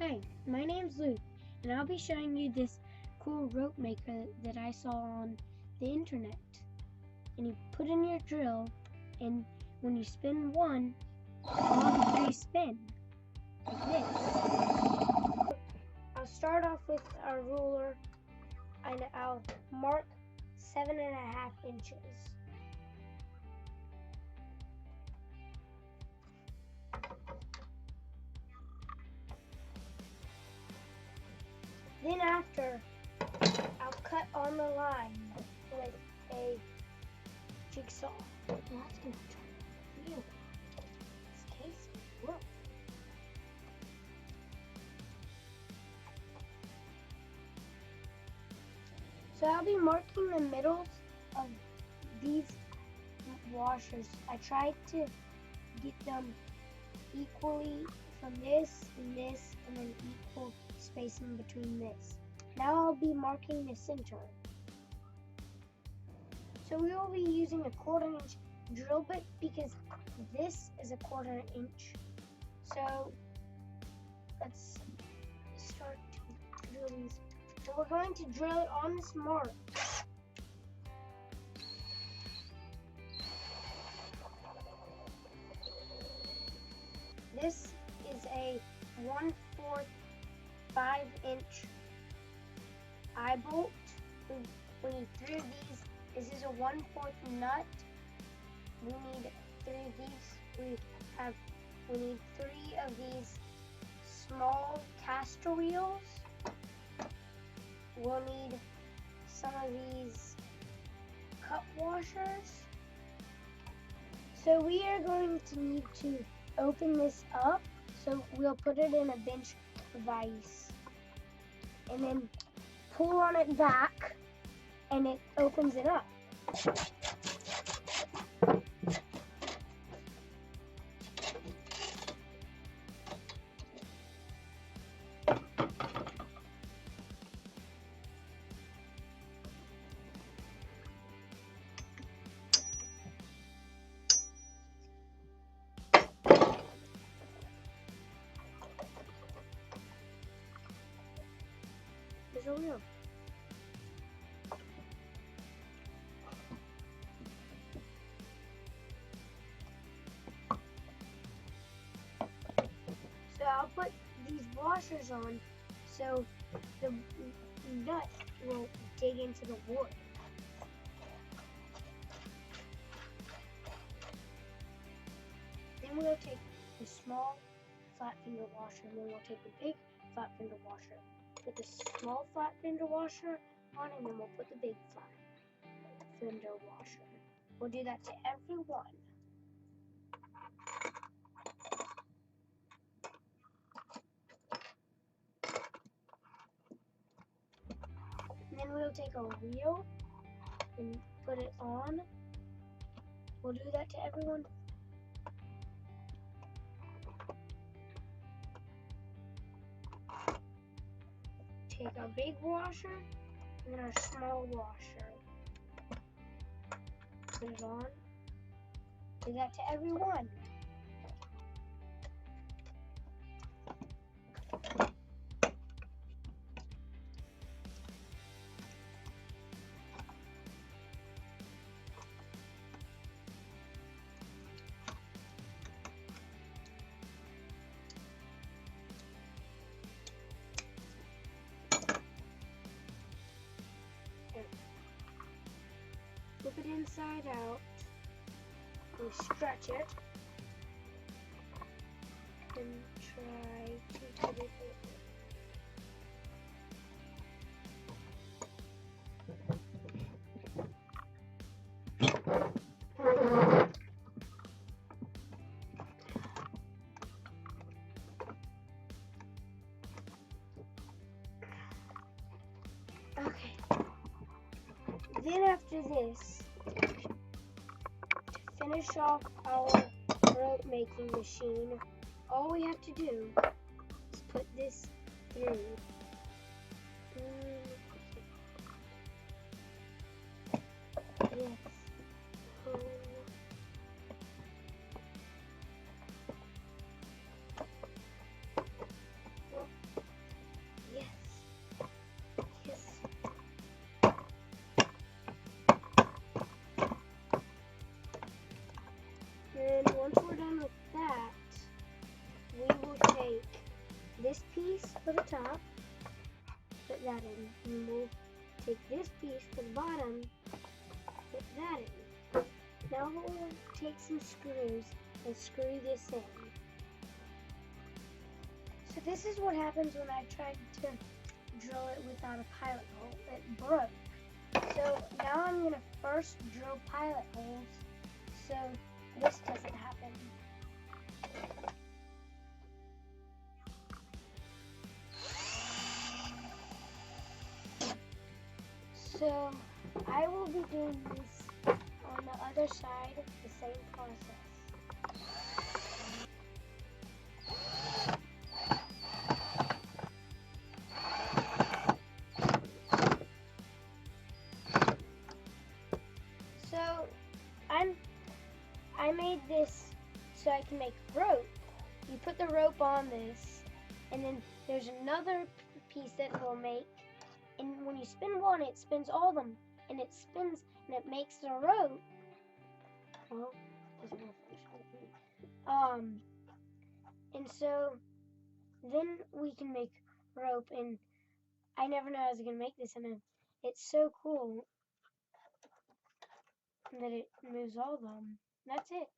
Hi, my name's Luke, and I'll be showing you this cool rope maker that I saw on the internet. And you put in your drill, and when you spin one, all three spin, like this. I'll start off with our ruler, and I'll mark 7.5 inches. Then after, I'll cut on the line with a jigsaw. Well, that's going to turn real. This case will work. So I'll be marking the middles of these washers. I tried to get them equally from this and this, and then equal spacing between this. Now I'll be marking the center. So we will be using a 1/4 inch drill bit because this is a 1/4 inch. So let's start to drill these. So we're going to drill it on this mark. This is a 1/4 5-inch eye bolt. We need 3 of these. This is a 1/4 nut. We need 3 of these. We need 3 of these small caster wheels. We'll need some of these cup washers. So we are going to need to open this up. So we'll put it in a bench vise and then pull on it back and it opens it up. There's a wheel. So I'll put these washers on so the nut will dig into the wood. Then we'll take the small flat fender washer, and then we'll take the big flat fender washer. Put the small flat fender washer on, and then we'll put the big flat fender washer. We'll do that to every one. And then we'll take a wheel and put it on. We'll do that to everyone. Take our big washer and then our small washer. Put it on. Do that to every one. Flip it inside out. We stretch it and try to put it over. Okay. Then after this, to finish off our rope making machine, all we have to do is put this through. Yes. piece for the top, put that in, and we'll take this piece for the bottom, put that in. Now we'll take some screws and screw this in. So this is what happens when I tried to drill it without a pilot hole. It broke. So now I'm going to first drill pilot holes so this doesn't happen. So I will be doing this on the other side, the same process. So I made this so I can make rope. You put the rope on this, and then there's another piece that it will make. And when you spin one, it spins all of them, and it spins and it makes the rope. Well, doesn't and so then we can make rope, and I never know I was gonna make this, and it's so cool that it moves all of them. That's it.